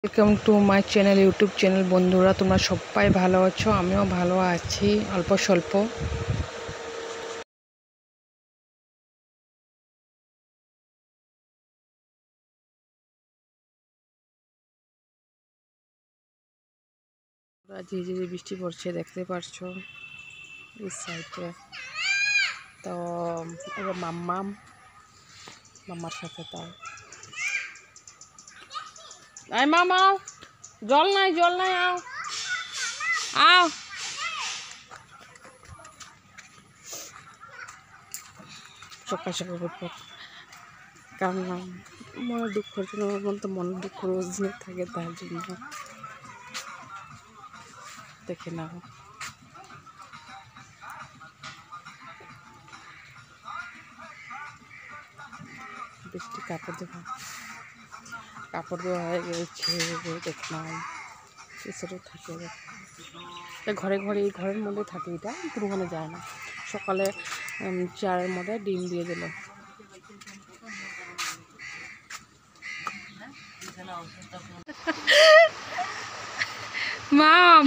Welcome to my channel, YouTube channel. বন্ধুরা, তোমরা সবাই ভালো আছো? আমিও ভালো আছি, অল্প স্বল্প। ঝিরিঝিরি বৃষ্টি পড়ছে, দেখতে পারছো এই সাইডে। তো এবার মাম্মার সাথে তাই মামা জল নাই আও আও। সকাল সকাল পর কারণ মনের দুঃখের জন্য বলতে মনের দুঃখ রোজ দিনে থাকে, তার জন্য দেখে নাও। বৃষ্টি কাপড় দেওয়া হয়ে গেছে, দেখে নাও। এসে থাকে ঘরে এই ঘরের মধ্যে থাকে, এটা পুরোখানে যায় না। সকালে চায়ের মধ্যে ডিম দিয়ে দিল। মাম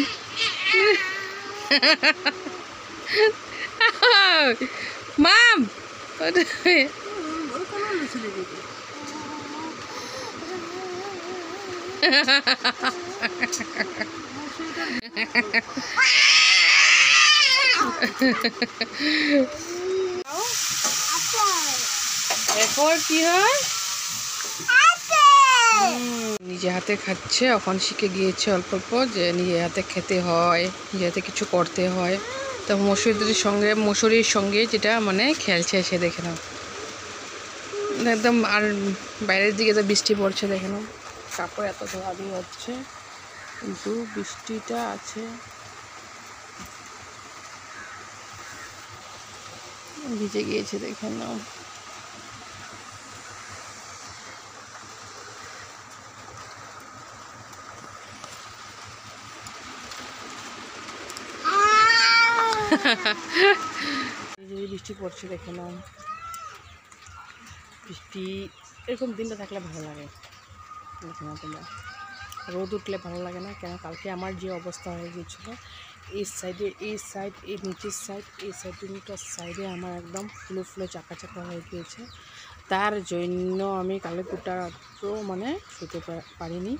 মাম এরপর কি হয়, নিজে হাতে খাচ্ছে। এখন শিখে গিয়েছে অল্প অল্প যে নিজে হাতে খেতে হয়, নিজে হাতে কিছু করতে হয়। তো মশুরির সঙ্গে যেটা মানে খেলছে সে, দেখে নাও একদম। আর বাইরের দিকে তো বৃষ্টি পড়ছে, দেখে নাও। কাপড় এত ধোয়াধুয়ি হচ্ছে, কিন্তু বৃষ্টিটা আছে, ভিজে গিয়েছে, দেখে নাও। বৃষ্টি পড়ছে, দেখে নাও। বৃষ্টি এরকম দিনটা থাকলে ভালো লাগে, দেখে নাও তোমরা। রোদ উঠলে ভালো লাগে না কেন? কালকে আমার যে অবস্থা হয়ে গিয়েছিলো, এই নিচের সাইড দুটোর সাইডে আমার একদম ফুলে চাকা হয়ে গিয়েছে। তার জন্য আমি কালকে গোটা রাত্র মানে শুতে পারিনি।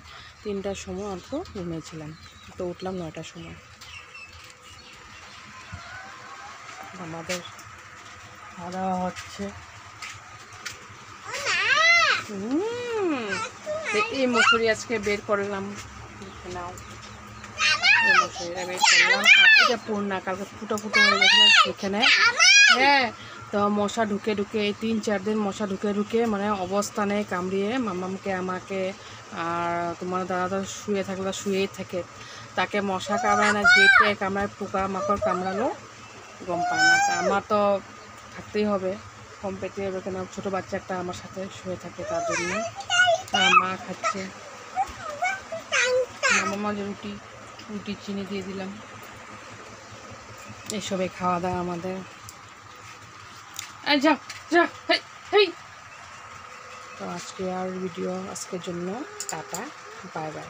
3টার সময় অল্প ঘুমিয়েছিলাম, তো উঠলাম 9টার সময়। আমাদের খাওয়া দাওয়া হচ্ছে। এই মশুরি আজকে বের করলাম, নাও। এই মশুরিটা বের করলাম। এটা পূর্ণা কালকে ফুটো হয়ে গেছিলো সেখানে। হ্যাঁ, তো মশা ঢুকে 3-4 দিন মশা ঢুকে মানে অবস্থা নেই, কামড়িয়ে মামামকে, আমাকে। আর তোমার দাদা তো শুয়েই থাকে, তাকে মশা কামড়ায় না, যেটে কামড়ায়, পোকা মাকড় কামড়ালো গম পায় না। তা আমার তো থাকতেই হবে, কম পেতে হবে, কেন ছোটো বাচ্চা একটা আমার সাথে শুয়ে থাকে, তার জন্য। মা খাচ্ছে, মামা যে রুটি চিনি দিয়ে দিলাম। এসবে খাওয়া দাওয়া আমাদের। যা তো আজকের জন্য টাটা, বাই বাই।